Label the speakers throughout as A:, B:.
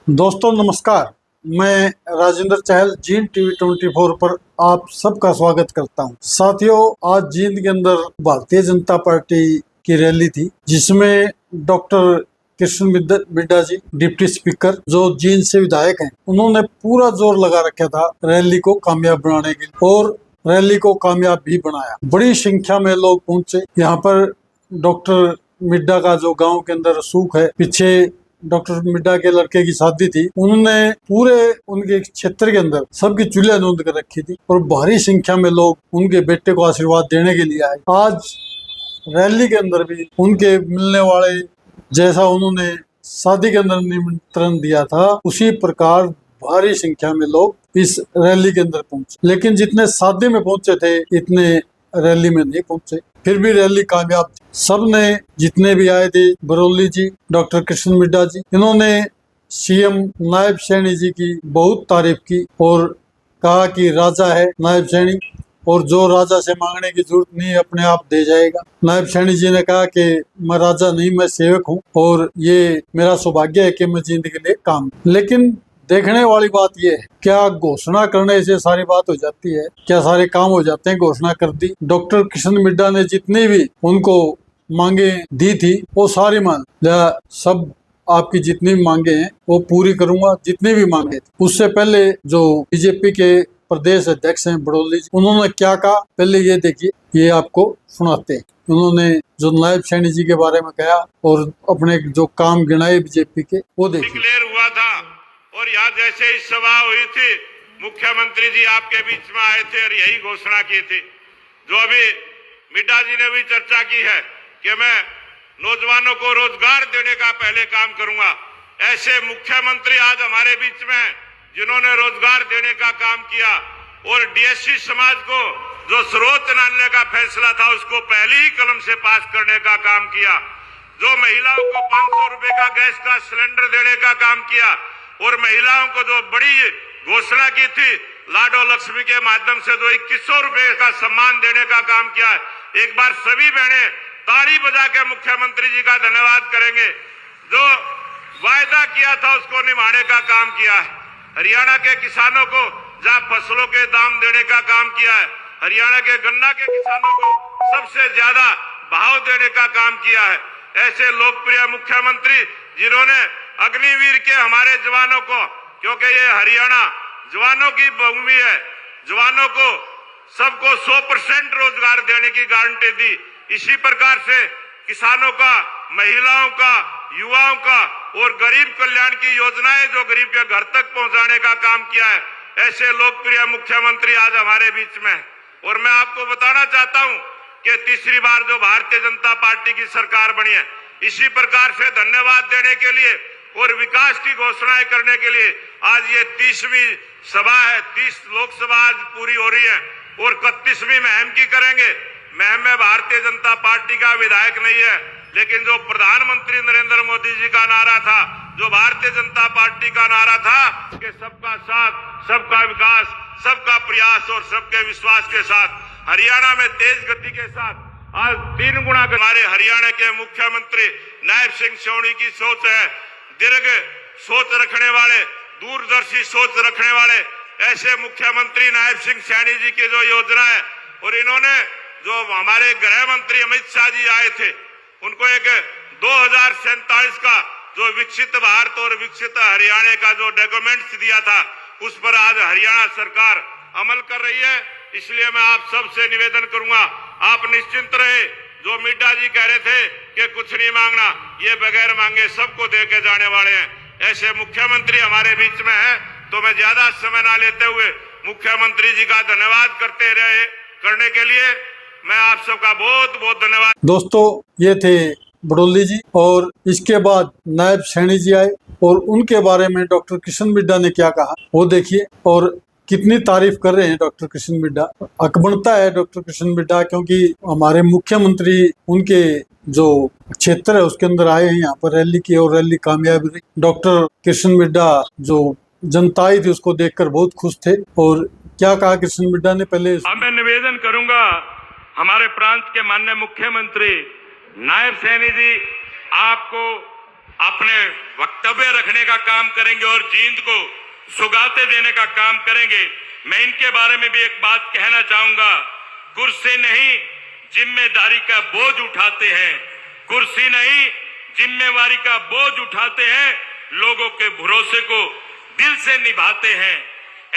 A: दोस्तों नमस्कार। मैं राजेंद्र चहल जींद टीवी 24 पर आप सबका स्वागत करता हूं। साथियों, आज जींद के अंदर भारतीय जनता पार्टी की रैली थी, जिसमें डॉक्टर कृष्ण मिड्डा जी, डिप्टी स्पीकर जो जींद से विधायक हैं, उन्होंने पूरा जोर लगा रखा था रैली को कामयाब बनाने के लिए, और रैली को कामयाब भी बनाया। बड़ी संख्या में लोग पहुंचे यहाँ पर। डॉक्टर मिड्डा का जो गांव के अंदर सूख है, पीछे डॉक्टर मिड्डा के लड़के की शादी थी, उन्होंने पूरे उनके क्षेत्र के अंदर सबकी चूल्हा नोंद कर रखी थी और भारी संख्या में लोग उनके बेटे को आशीर्वाद देने के लिए आए। आज रैली के अंदर भी उनके मिलने वाले, जैसा उन्होंने शादी के अंदर निमंत्रण दिया था, उसी प्रकार भारी संख्या में लोग इस रैली के अंदर पहुंचे। लेकिन जितने शादी में पहुंचे थे, इतने रैली में नहीं पहुंचे। फिर भी रैली कामयाब थी। सबने, जितने भी आए थे, बरौली जी, डॉक्टर कृष्ण मिड्डा जी, इन्होंने सीएम नायब सैनी जी की बहुत तारीफ की और कहा कि राजा है नायब सैनी, और जो राजा से मांगने की जरूरत नहीं है, अपने आप दे जाएगा। नायब सैनी जी ने कहा कि मैं राजा नहीं, मैं सेवक हूँ और ये मेरा सौभाग्य है कि मैं जींद के लिए काम। लेकिन देखने वाली बात यह है, क्या घोषणा करने से सारी बात हो जाती है? क्या सारे काम हो जाते हैं? घोषणा कर दी। डॉक्टर कृष्ण मिड्डा ने जितनी भी उनको मांगे दी थी, वो सारी मांग सब आपकी जितनी भी मांगे हैं वो पूरी करूंगा, जितनी भी मांगे थी। उससे पहले जो बीजेपी के प्रदेश अध्यक्ष हैं बड़ौली जी, उन्होंने क्या कहा, पहले ये देखिए, ये आपको सुनाते हैं। उन्होंने जो नायब सैनी जी के बारे में कहा और अपने जो काम गिनाए बीजेपी के, वो देखिए।
B: हुआ था और यहाँ जैसे ही सभा हुई थी, मुख्यमंत्री जी आपके बीच में आए थे और यही घोषणा की थी, जो अभी मिड्डा जी ने भी चर्चा की है कि मैं नौजवानों को रोजगार देने का पहले काम करूंगा। ऐसे मुख्यमंत्री आज हमारे बीच में, जिन्होंने रोजगार देने का काम किया और डीएससी समाज को जो सर्वोच्च न्यायालय का फैसला था, उसको पहली ही कलम से पास करने का काम किया, जो महिलाओं को 500 रुपए का गैस का सिलेंडर देने का काम किया, और महिलाओं को जो बड़ी घोषणा की थी लाडो लक्ष्मी के माध्यम से, जो 2100 रुपए का सम्मान देने का काम किया है। एक बार सभी बहनें ताली बजा के मुख्यमंत्री जी का धन्यवाद करेंगे। जो वायदा किया था उसको निभाने का काम किया है। हरियाणा के किसानों को जहां फसलों के दाम देने का काम किया है, हरियाणा के गन्ना के किसानों को सबसे ज्यादा भाव देने का काम किया है। ऐसे लोकप्रिय मुख्यमंत्री जिन्होंने अग्निवीर के हमारे जवानों को, क्योंकि ये हरियाणा जवानों की भूमि है, जवानों को सबको 100% रोजगार देने की गारंटी दी। इसी प्रकार से किसानों का, महिलाओं का, युवाओं का और गरीब कल्याण की योजनाएं जो गरीब के घर तक पहुंचाने का काम किया है, ऐसे लोकप्रिय मुख्यमंत्री आज हमारे बीच में है। और मैं आपको बताना चाहता हूं कि तीसरी बार जो भारतीय जनता पार्टी की सरकार बनी है, इसी प्रकार से धन्यवाद देने के लिए और विकास की घोषणाएं करने के लिए आज ये 30वीं सभा है। 30 लोकसभा आज पूरी हो रही है और 31वीं महम की करेंगे। महम में भारतीय जनता पार्टी का विधायक नहीं है, लेकिन जो प्रधानमंत्री नरेंद्र मोदी जी का नारा था, जो भारतीय जनता पार्टी का नारा था कि सबका साथ, सबका विकास, सबका प्रयास और सबके विश्वास के साथ, हरियाणा में तेज गति के साथ आज 3 गुना हमारे हरियाणा के मुख्यमंत्री नायब सिंह सैनी की सोच है। दीर्घ सोच रखने वाले, दूरदर्शी सोच रखने वाले ऐसे मुख्यमंत्री नायब सिंह सैनी जी की जो योजना है, और इन्होंने जो हमारे गृह मंत्री अमित शाह जी आए थे, उनको एक 2047 का जो विकसित भारत और विकसित हरियाणा का जो डॉक्यूमेंट्स दिया था, उस पर आज हरियाणा सरकार अमल कर रही है। इसलिए मैं आप सबसे निवेदन करूंगा, आप निश्चिंत रहे। जो मिड्डा जी कह रहे थे कि कुछ नहीं मांगना, ये बगैर मांगे सबको दे के जाने वाले हैं। ऐसे मुख्यमंत्री हमारे बीच में हैं, तो मैं ज्यादा समय ना लेते हुए मुख्यमंत्री जी का धन्यवाद करने के लिए मैं आप सबका बहुत बहुत धन्यवाद।
A: दोस्तों, ये थे बड़ौली जी, और इसके बाद नायब सैनी जी आए और उनके बारे में डॉक्टर कृष्ण मिड्डा ने क्या कहा वो देखिए, और कितनी तारीफ कर रहे हैं डॉक्टर कृष्ण मिड्डा। हक बनता है डॉक्टर कृष्ण मिड्डा, क्योंकि हमारे मुख्यमंत्री उनके जो क्षेत्र है उसके अंदर आए हैं, यहाँ पर रैली की और रैली कामयाब रही। डॉक्टर कृष्ण मिड्डा जो जनता आई थी उसको देखकर बहुत खुश थे। और क्या कहा कृष्ण मिड्डा ने, पहले
B: मैं निवेदन करूंगा हमारे प्रांत के माननीय मुख्यमंत्री नायब सैनी जी, आपको अपने वक्तव्य रखने का काम करेंगे और जींद को सुगाते देने का काम करेंगे। मैं इनके बारे में भी एक बात कहना चाहूंगा, कुर्सी नहीं जिम्मेदारी का बोझ उठाते हैं, कुर्सी नहीं जिम्मेवारी का बोझ उठाते हैं, लोगों के भरोसे को दिल से निभाते हैं।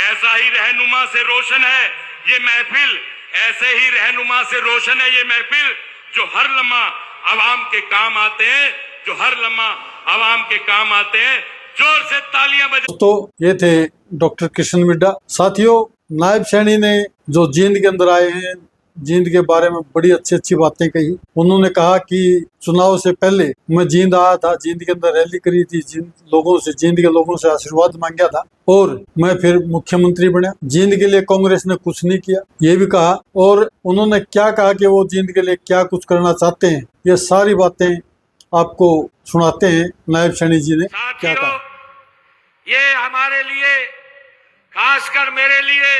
B: ऐसा ही रहनुमा से रोशन है ये महफिल, ऐसे ही रहनुमा से रोशन है ये महफिल, जो हर लम्हा आवाम के काम आते हैं, जो हर लम्हा आवाम के काम आते हैं। जोर से तालियां बजा।
A: तो ये थे डॉक्टर कृष्ण मिड्ढा। साथियों, नायब सैनी ने जो जींद के अंदर आए हैं, जींद के बारे में बड़ी अच्छी बातें कही। उन्होंने कहा कि चुनाव से पहले मैं जींद आया था, जींद के अंदर रैली करी थी, जींद के लोगों से आशीर्वाद मांगा था और मैं फिर मुख्यमंत्री बना। जींद के लिए कांग्रेस ने कुछ नहीं किया, ये भी कहा। और उन्होंने क्या कहा कि वो जींद के लिए क्या कुछ करना चाहते हैं, ये सारी बातें आपको सुनाते हैं नायब सैनी जी ने क्या कहा।
C: ये हमारे लिए, खासकर मेरे लिए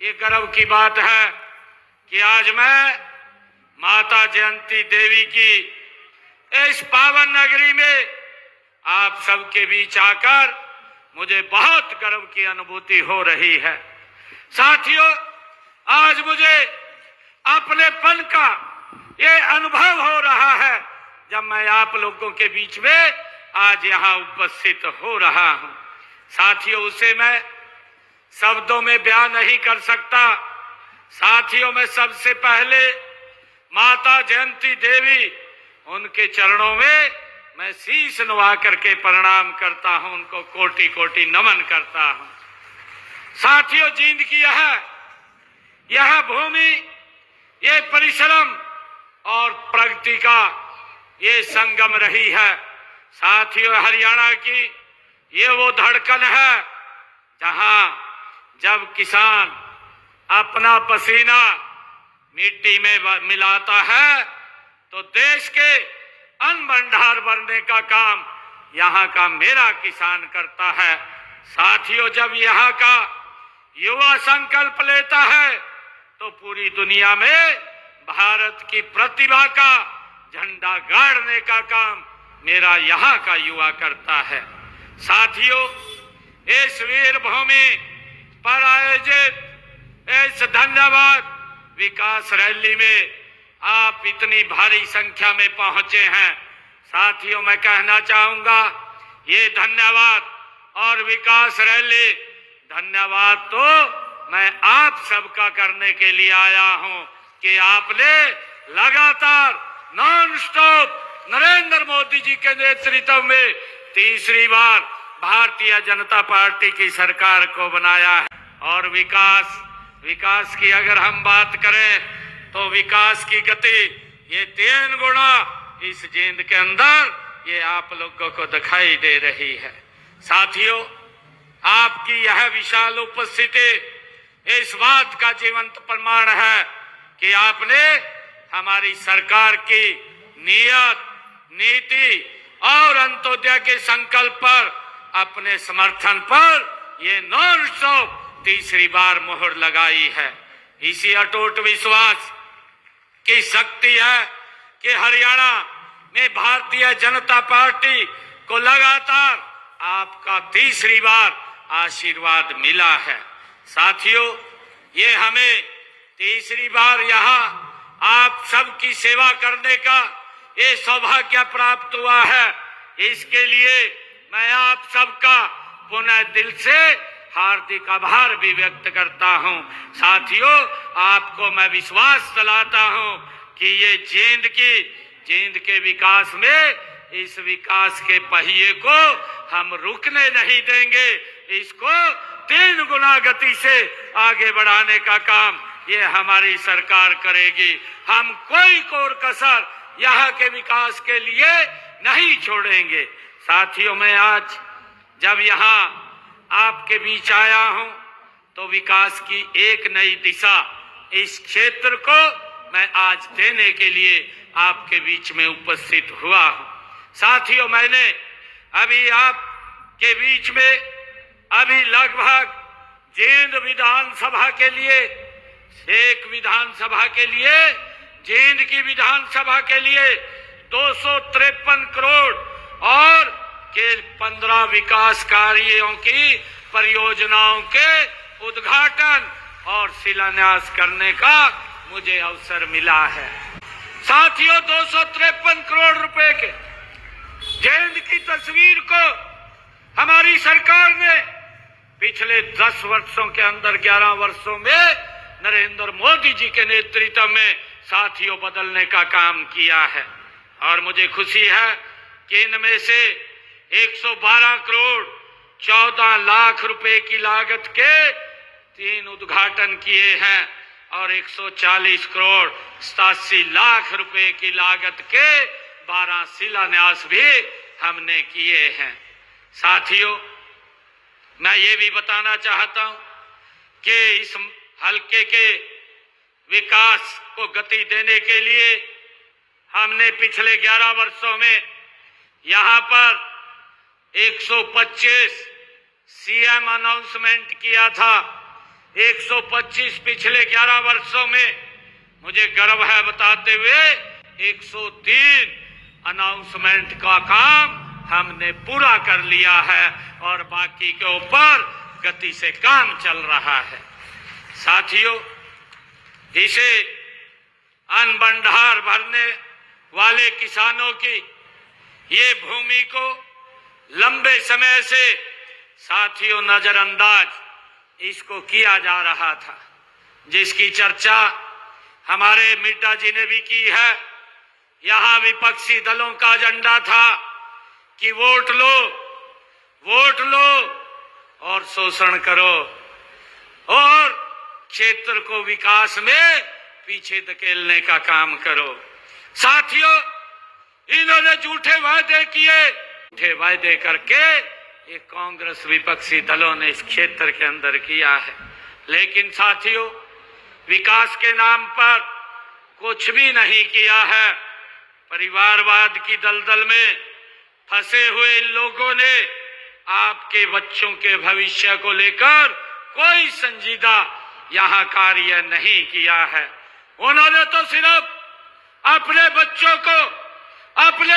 C: ये गर्व की बात है कि आज मैं माता जयंती देवी की इस पावन नगरी में आप सबके बीच आकर मुझे बहुत गर्व की अनुभूति हो रही है। साथियों, आज मुझे अपनेपन का ये अनुभव हो रहा है जब मैं आप लोगों के बीच में आज यहाँ उपस्थित हो रहा हूँ। साथियों, उसे मैं शब्दों में बयान नहीं कर सकता। साथियों, मैं सबसे पहले माता जयंती देवी, उनके चरणों में मैं शीश नवा करके प्रणाम करता हूं, उनको कोटि कोटि नमन करता हूं। साथियों, जींद की यह भूमि, ये परिश्रम और प्रगति का ये संगम रही है। साथियों, हरियाणा की ये वो धड़कन है जहां जब किसान अपना पसीना मिट्टी में मिलाता है तो देश के अन्न भंडार भरने का काम यहाँ का मेरा किसान करता है। साथियों, जब यहाँ का युवा संकल्प लेता है तो पूरी दुनिया में भारत की प्रतिभा का झंडा गाड़ने का काम मेरा यहाँ का युवा करता है। साथियों, इस वीर भूमि पर आयोजित इस धन्यवाद विकास रैली में आप इतनी भारी संख्या में पहुंचे हैं। साथियों, मैं कहना चाहूंगा, ये धन्यवाद और विकास रैली, धन्यवाद तो मैं आप सबका करने के लिए आया हूं कि आपने लगातार नॉन स्टॉप नरेंद्र मोदी जी के नेतृत्व में तीसरी बार भारतीय जनता पार्टी की सरकार को बनाया है। और विकास की अगर हम बात करें तो विकास की गति ये 3 गुना इस जींद के अंदर ये आप लोगों को दिखाई दे रही है। साथियों, आपकी यह विशाल उपस्थिति इस बात का जीवंत प्रमाण है कि आपने हमारी सरकार की नियत, नीति और अंत्योदय के संकल्प पर, अपने समर्थन पर ये नॉन स्टॉप तीसरी बार मोहर लगाई है। इसी अटूट विश्वास की शक्ति है कि हरियाणा में भारतीय जनता पार्टी को लगातार आपका तीसरी बार आशीर्वाद मिला है। साथियों, ये हमें तीसरी बार यहाँ आप सबकी सेवा करने का ये सौभाग्य प्राप्त हुआ है। इसके लिए मैं आप सबका पुनः दिल से हार्दिक आभार भी व्यक्त करता हूं। साथियों, आपको मैं विश्वास दिलाता हूं कि ये जींद के विकास में, इस विकास के पहिए को हम रुकने नहीं देंगे। इसको 3 गुना गति से आगे बढ़ाने का काम ये हमारी सरकार करेगी। हम कोई कोर कसर यहाँ के विकास के लिए नहीं छोड़ेंगे। साथियों, मैं आज जब यहाँ आपके बीच आया हूं तो विकास की एक नई दिशा इस क्षेत्र को मैं आज देने के लिए आपके बीच में उपस्थित हुआ हूं। साथियों, मैंने अभी आपके बीच में अभी लगभग जींद विधानसभा के लिए, एक विधानसभा के लिए, जींद की विधानसभा के लिए 253 करोड़ और के 15 विकास कार्यों की परियोजनाओं के उद्घाटन और शिलान्यास करने का मुझे अवसर मिला है। साथियों, 253 करोड़ रुपए के जेएनयू की तस्वीर को हमारी सरकार ने पिछले 10 वर्षों के अंदर 11 वर्षों में नरेंद्र मोदी जी के नेतृत्व में साथियों बदलने का काम किया है। और मुझे खुशी है कि इनमें से 112 करोड़ 14 लाख रुपए की लागत के 3 उद्घाटन किए हैं और 140 करोड़ 87 लाख रुपए की लागत के 12 शिलान्यास भी हमने किए हैं। साथियों, मैं ये भी बताना चाहता हूं कि इस हलके के विकास को गति देने के लिए हमने पिछले 11 वर्षों में यहां पर 125 सीएम अनाउंसमेंट किया था। 125 पिछले 11 वर्षों में मुझे गर्व है बताते हुए 103 अनाउंसमेंट का काम हमने पूरा कर लिया है और बाकी के ऊपर गति से काम चल रहा है। साथियों, इसे अन्न भंडार भरने वाले किसानों की ये भूमि को लंबे समय से साथियों नजरअंदाज इसको किया जा रहा था, जिसकी चर्चा हमारे मिड्डा जी ने भी की है। यहां विपक्षी दलों का एजेंडा था कि वोट लो और शोषण करो और क्षेत्र को विकास में पीछे धकेलने का काम करो। साथियों, इन्होंने झूठे वादे किए, झूठे वादे करके ये कांग्रेस विपक्षी दलों ने इस क्षेत्र के अंदर किया है। लेकिन साथियों, विकास के नाम पर कुछ भी नहीं किया है। परिवारवाद की दलदल में फंसे हुए इन लोगों ने आपके बच्चों के भविष्य को लेकर कोई संजीदा यहां कार्य नहीं किया है। उन्होंने तो सिर्फ अपने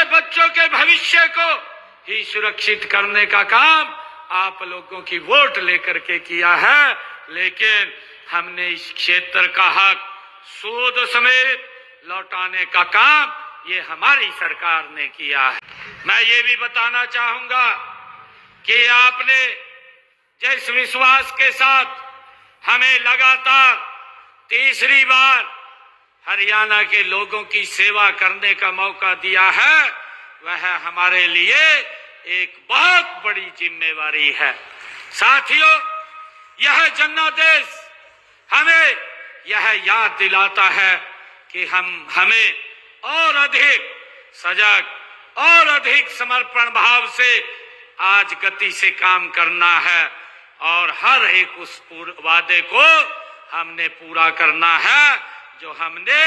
C: बच्चों के भविष्य को ही सुरक्षित करने का काम आप लोगों की वोट लेकर के किया है। लेकिन हमने इस क्षेत्र का हक सूद समेत लौटाने का काम ये हमारी सरकार ने किया है। मैं ये भी बताना चाहूंगा कि आपने जिस विश्वास के साथ हमें लगातार तीसरी बार हरियाणा के लोगों की सेवा करने का मौका दिया है, वह हमारे लिए एक बहुत बड़ी जिम्मेवारी है। साथियों, यह जनादेश हमें यह याद दिलाता है कि हमें और अधिक सजग और अधिक समर्पण भाव से आज गति से काम करना है और हर एक उस वादे को हमने पूरा करना है जो हमने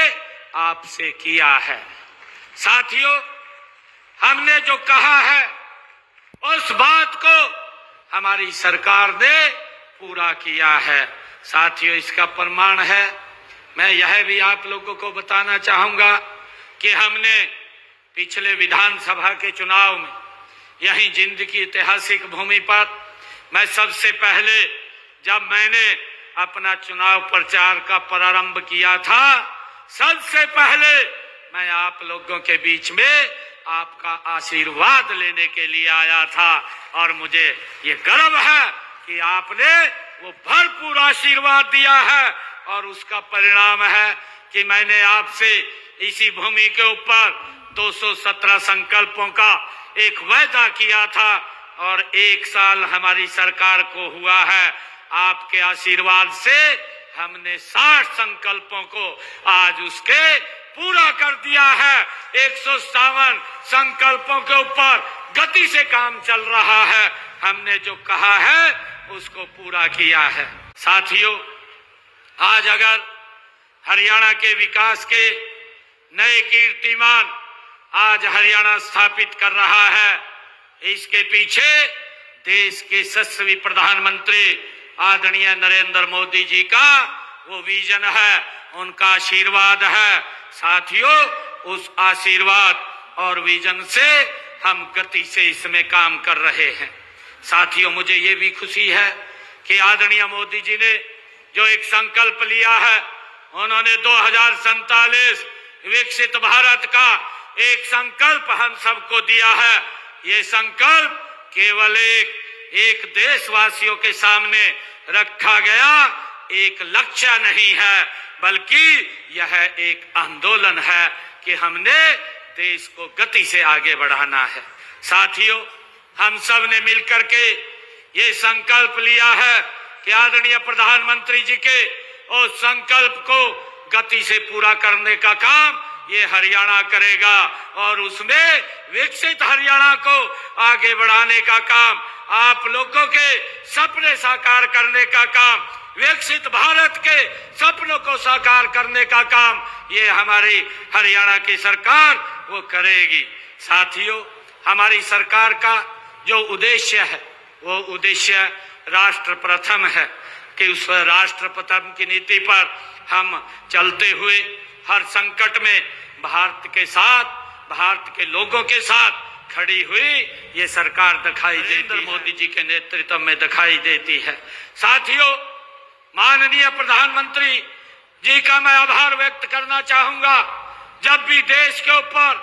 C: आपसे किया है। साथियों, हमने जो कहा है उस बात को हमारी सरकार ने पूरा किया है। साथियों, इसका प्रमाण है, मैं यह भी आप लोगों को बताना चाहूंगा कि हमने पिछले विधानसभा के चुनाव में यही जिंद की ऐतिहासिक भूमि पर मैं सबसे पहले जब मैंने अपना चुनाव प्रचार का प्रारंभ किया था, सबसे पहले मैं आप लोगों के बीच में आपका आशीर्वाद लेने के लिए आया था और मुझे ये गर्व है कि आपने वो भरपूर आशीर्वाद दिया है और उसका परिणाम है कि मैंने आपसे इसी भूमि के ऊपर 217 संकल्पों का एक वायदा किया था और 1 साल हमारी सरकार को हुआ है। आपके आशीर्वाद से हमने 60 संकल्पों को आज उसके पूरा कर दिया है। 157 संकल्पों के ऊपर गति से काम चल रहा है। हमने जो कहा है उसको पूरा किया है। साथियों, आज अगर हरियाणा के विकास के नए कीर्तिमान आज हरियाणा स्थापित कर रहा है, इसके पीछे देश के यशस्वी प्रधानमंत्री आदरणीय नरेंद्र मोदी जी का वो विजन है, उनका आशीर्वाद है। साथियों, उस आशीर्वाद और विजन से हम गति से इसमें काम कर रहे हैं। साथियों, मुझे ये भी खुशी है कि आदरणीय मोदी जी ने जो एक संकल्प लिया है, उन्होंने 2047 विकसित भारत का एक संकल्प हम सबको दिया है। ये संकल्प केवल एक देशवासियों के सामने रखा गया एक लक्ष्य नहीं है, बल्कि यह एक आंदोलन है कि हमने देश को गति से आगे बढ़ाना है। साथियों, हम सब ने मिलकर के ये संकल्प लिया है कि आदरणीय प्रधानमंत्री जी के उस संकल्प को गति से पूरा करने का काम ये हरियाणा करेगा और उसमें विकसित हरियाणा को आगे बढ़ाने का काम, आप लोगों के सपने साकार करने का काम, विकसित भारत के सपनों को साकार करने का काम ये हमारी हरियाणा की सरकार वो करेगी। साथियों, हमारी सरकार का जो उद्देश्य है वो उद्देश्य राष्ट्र प्रथम है कि उस राष्ट्र प्रथम की नीति पर हम चलते हुए हर संकट में भारत के साथ, भारत के लोगों के साथ खड़ी हुई ये सरकार दिखाई देती है, मोदी जी के नेतृत्व में दिखाई देती है। साथियों, माननीय प्रधानमंत्री जी का मैं आभार व्यक्त करना चाहूंगा। जब भी देश के ऊपर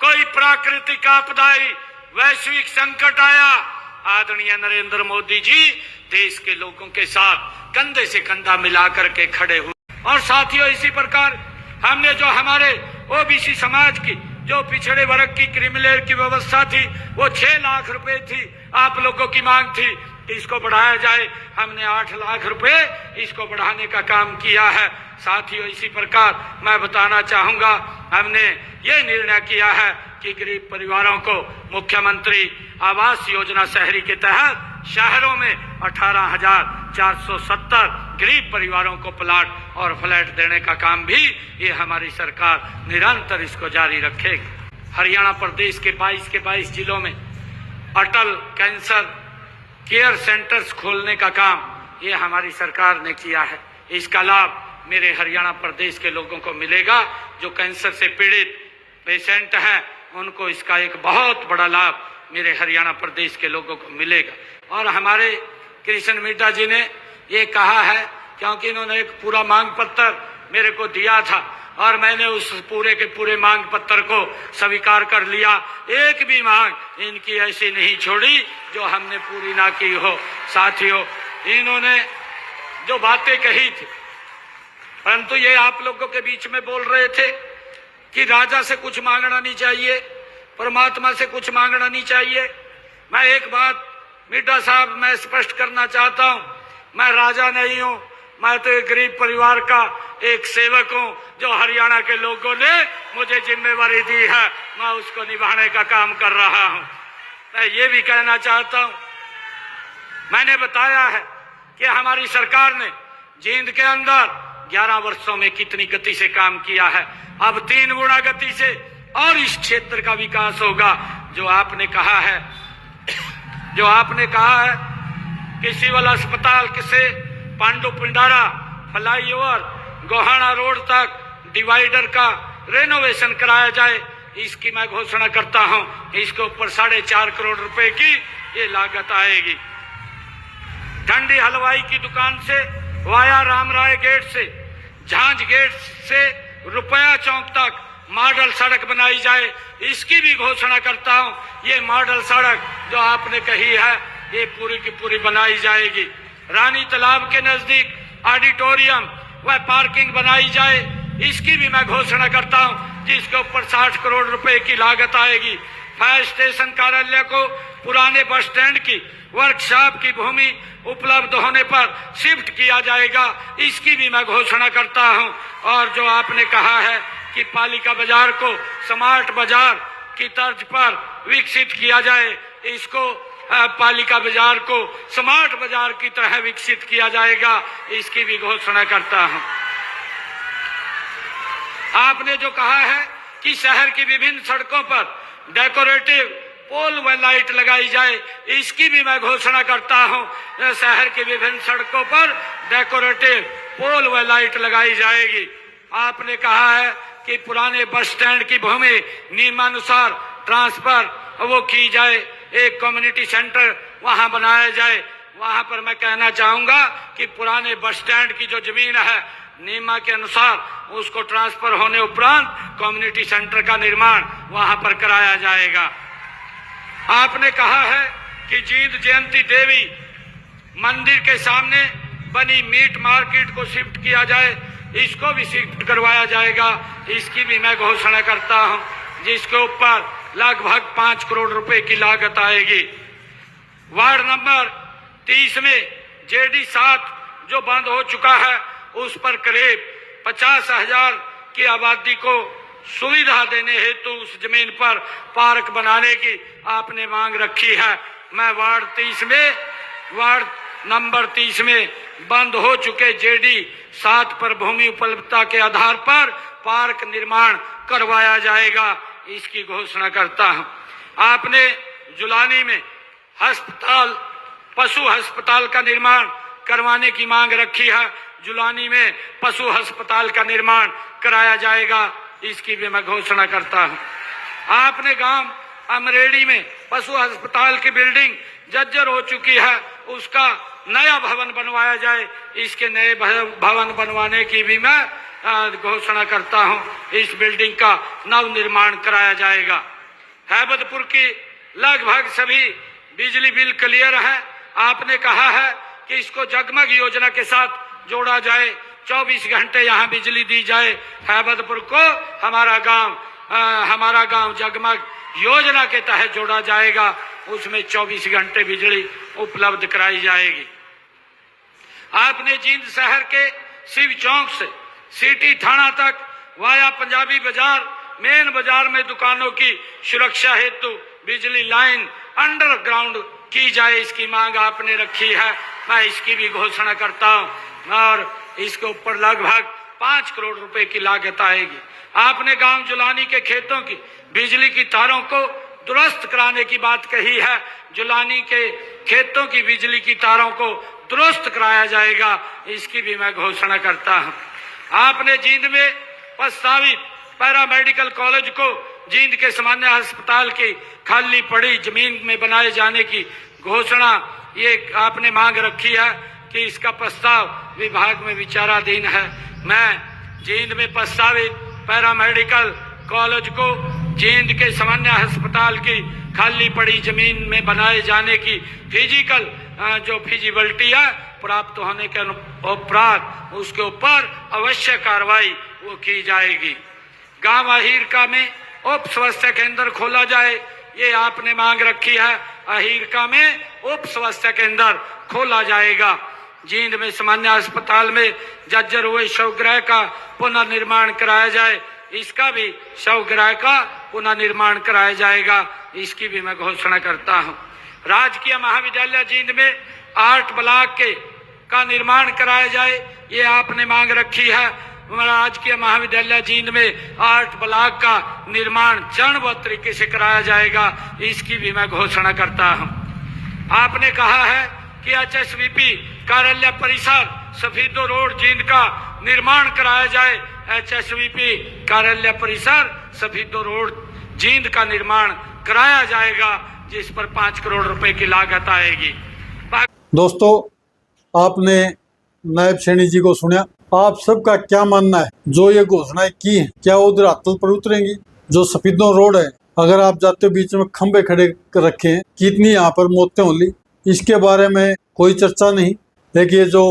C: कोई प्राकृतिक आपदाई वैश्विक संकट आया, आदरणीय नरेंद्र मोदी जी देश के लोगों के साथ कंधे से कंधा मिलाकर के खड़े हुए। और साथियों, इसी प्रकार हमने जो हमारे ओबीसी समाज की जो पिछड़े वर्ग की क्रिमिनल की व्यवस्था थी वो 6 लाख रुपए थी, आप लोगों की मांग थी कि इसको बढ़ाया जाए, हमने 8 लाख रुपए इसको बढ़ाने का काम किया है। साथियों, इसी प्रकार मैं बताना चाहूंगा, हमने ये निर्णय किया है कि गरीब परिवारों को मुख्यमंत्री आवास योजना शहरी के तहत शहरों में 18,470 गरीब परिवारों को प्लाट और फ्लैट देने का काम भी ये हमारी सरकार निरंतर इसको जारी रखेगी। हरियाणा प्रदेश के 22 जिलों में अटल कैंसर केयर सेंटर्स खोलने का काम ये हमारी सरकार ने किया है। इसका लाभ मेरे हरियाणा प्रदेश के लोगों को मिलेगा। जो कैंसर से पीड़ित पेशेंट हैं उनको इसका एक बहुत बड़ा लाभ मेरे हरियाणा प्रदेश के लोगों को मिलेगा। और हमारे कृष्ण मिड्डा जी ने ये कहा है, क्योंकि इन्होंने एक पूरा मांग पत्र मेरे को दिया था और मैंने उस पूरे के पूरे मांग पत्र को स्वीकार कर लिया। एक भी मांग इनकी ऐसी नहीं छोड़ी जो हमने पूरी ना की हो। साथियों, इन्होंने जो बातें कही थी, परंतु ये आप लोगों के बीच में बोल रहे थे कि राजा से कुछ मांगना नहीं चाहिए, परमात्मा से कुछ मांगना नहीं चाहिए। मैं एक बात मिड्डा साहब मैं स्पष्ट करना चाहता हूं, मैं राजा नहीं हूं, मैं तो एक गरीब परिवार का एक सेवक हूं जो हरियाणा के लोगों ने मुझे जिम्मेवारी दी है, मैं उसको निभाने का काम कर रहा हूं। मैं ये भी कहना चाहता हूं, मैंने बताया है कि हमारी सरकार ने जींद के अंदर 11 वर्षों में कितनी गति से काम किया है। अब 3 गुना गति से और इस क्षेत्र का विकास होगा। जो आपने कहा है कि सिविल अस्पताल से पांडु पिंडारा फ्लाईओवर गोहाना रोड तक डिवाइडर का रेनोवेशन कराया जाए, इसकी मैं घोषणा करता हूं। इसके ऊपर 4.5 करोड़ रुपए की ये लागत आएगी। ठंडी हलवाई की दुकान से वाया रामराय गेट से झांझ गेट से रुपया चौक तक मॉडल सड़क बनाई जाए, इसकी भी घोषणा करता हूं। ये मॉडल सड़क जो आपने कही है ये पूरी की पूरी बनाई जाएगी। रानी तालाब के नजदीक ऑडिटोरियम व पार्किंग बनाई जाए, इसकी भी मैं घोषणा करता हूं, जिसके ऊपर 60 करोड़ रुपए की लागत आएगी। फायर स्टेशन कार्यालय को पुराने बस स्टैंड की वर्कशॉप की भूमि उपलब्ध होने पर शिफ्ट किया जाएगा, इसकी भी मैं घोषणा करता हूं। और जो आपने कहा है कि पालिका बाजार को स्मार्ट बाजार की तर्ज पर विकसित किया जाए, इसको पालिका बाजार को स्मार्ट बाजार की तरह विकसित किया जाएगा, इसकी भी घोषणा करता हूं। आपने जो कहा है कि शहर की विभिन्न सड़कों पर डेकोरेटिव पोल व लाइट लगाई जाए, इसकी भी मैं घोषणा करता हूं। शहर की विभिन्न सड़कों पर डेकोरेटिव पोल व लाइट लगाई जाएगी। आपने कहा है कि पुराने बस स्टैंड की भूमि नियमानुसार ट्रांसफर वो की जाए, एक कम्युनिटी सेंटर वहां बनाया जाए। वहां पर मैं कहना चाहूंगा कि पुराने बस स्टैंड की जो जमीन है नीमा के अनुसार उसको ट्रांसफर होने उपरांत कम्युनिटी सेंटर का निर्माण वहां पर कराया जाएगा। आपने कहा है कि जींद जयंती देवी मंदिर के सामने बनी मीट मार्केट को शिफ्ट किया जाए, इसको भी शिफ्ट करवाया जाएगा। इसकी भी मैं घोषणा करता हूं, जिसके ऊपर लगभग 5 करोड़ रुपए की लागत आएगी। वार्ड नंबर 30 में जेडी 7 जो बंद हो चुका है, उस पर करीब 50,000 की आबादी को सुविधा देने हेतु उस जमीन पर पार्क बनाने की आपने मांग रखी है। मैं वार्ड नंबर 30 में बंद हो चुके जेडी 7 पर भूमि उपलब्धता के आधार पर पार्क निर्माण करवाया जाएगा, इसकी घोषणा करता हूं। आपने जुलानी में पशु अस्पताल का निर्माण करवाने की मांग रखी है। जुलानी में पशु अस्पताल का निर्माण कराया जाएगा, इसकी भी मैं घोषणा करता हूं। आपने गांव अमरेडी में पशु अस्पताल की बिल्डिंग जर्जर हो चुकी है, उसका नया भवन बनवाया जाए, इसके नए भवन बनवाने की भी मैं घोषणा करता हूं। इस बिल्डिंग का नव निर्माण कराया जाएगा। हैबतपुर की लगभग सभी बिजली बिल क्लियर है। आपने कहा है कि इसको जगमग योजना के साथ जोड़ा जाए, 24 घंटे यहाँ बिजली दी जाए। हैबतपुर को हमारा गांव जगमग योजना के तहत जोड़ा जाएगा, उसमें 24 घंटे बिजली उपलब्ध कराई जाएगी। आपने जींद शहर के शिव चौक से सिटी थाना तक वाया पंजाबी बाजार मेन बाजार में दुकानों की सुरक्षा हेतु बिजली लाइन अंडरग्राउंड की जाए, इसकी मांग आपने रखी है। मैं इसकी भी घोषणा करता हूं और इसके ऊपर लगभग 5 करोड़ रुपए की लागत आएगी। आपने गांव जुलानी के खेतों की बिजली की तारों को दुरुस्त कराने की बात कही है। जुलानी के खेतों की बिजली की तारों को दुरुस्त कराया जाएगा, इसकी भी मैं घोषणा करता हूं। आपने जींद में प्रस्तावित पैरामेडिकल कॉलेज को जींद के सामान्य अस्पताल की खाली पड़ी जमीन में बनाए जाने की घोषणा ये आपने मांग रखी है कि इसका प्रस्ताव विभाग में विचाराधीन है। मैं जींद में प्रस्तावित पैरामेडिकल कॉलेज को जींद के सामान्य अस्पताल की खाली पड़ी जमीन में बनाए जाने की फिजिकल जो फिजिबिलिटी है प्राप्त होने के उपरांत उसके ऊपर अवश्य कार्रवाई वो की जाएगी। गांव अहीरका में उप स्वास्थ्य केंद्र खोला जाए, ये आपने मांग रखी है। अहीरका में उप स्वास्थ्य केंद्र खोला जाएगा। जींद में सामान्य अस्पताल में जर्जर हुए शवगृह का पुनर्निर्माण कराया जाए, इसका भी शवगृह का पुनर्निर्माण कराया जाएगा, इसकी भी मैं घोषणा करता हूं। राजकीय महाविद्यालय जींद में 8 ब्लॉक का निर्माण कराया जाए, ये आपने मांग रखी है। राजकीय महाविद्यालय जींद में 8 ब्लॉक का निर्माण चरणबद्ध तरीके से कराया जाएगा, इसकी भी मैं घोषणा करता हूं। आपने कहा है कि HSVP कार्यालय परिसर सफीदो रोड जींद का निर्माण कराया जाए। HSVP कार्यालय परिसर सफीदो रोड जींद का निर्माण कराया जाएगा, जिस पर 5 करोड़ रुपए की लागत आएगी।
A: दोस्तों, आपने नायब सैनी जी को सुना। आप सबका क्या मानना है? जो ये घोषणाएं की हैं, क्या उधर अतल पर उतरेंगी? जो सफीदों रोड है, अगर आप जाते हो बीच में खंबे खड़े रखे हैं, कितनी यहाँ पर मौतें होली, इसके बारे में कोई चर्चा नहीं। लेकिन ये जो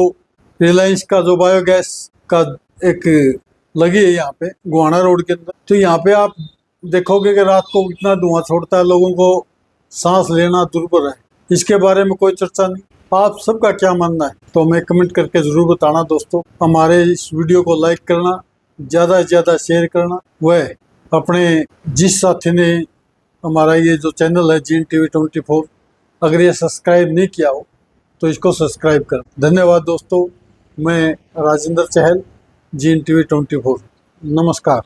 A: रिलायंस का जो बायोगैस का एक लगी है यहाँ पे गुहाना रोड के अंदर, तो यहाँ पे आप देखोगे कि रात को इतना धुआं छोड़ता है, लोगों को सांस लेना दुर्भर है। इसके बारे में कोई चर्चा नहीं। आप सबका क्या मानना है तो हमें कमेंट करके जरूर बताना। दोस्तों, हमारे इस वीडियो को लाइक करना, ज़्यादा से ज़्यादा शेयर करना, वह अपने जिस साथी ने हमारा ये जो चैनल है जीन टीवी 24, अगर ये सब्सक्राइब नहीं किया हो तो इसको सब्सक्राइब कर। धन्यवाद दोस्तों। मैं राजेंद्र चहल, जीन टीवी 24। नमस्कार।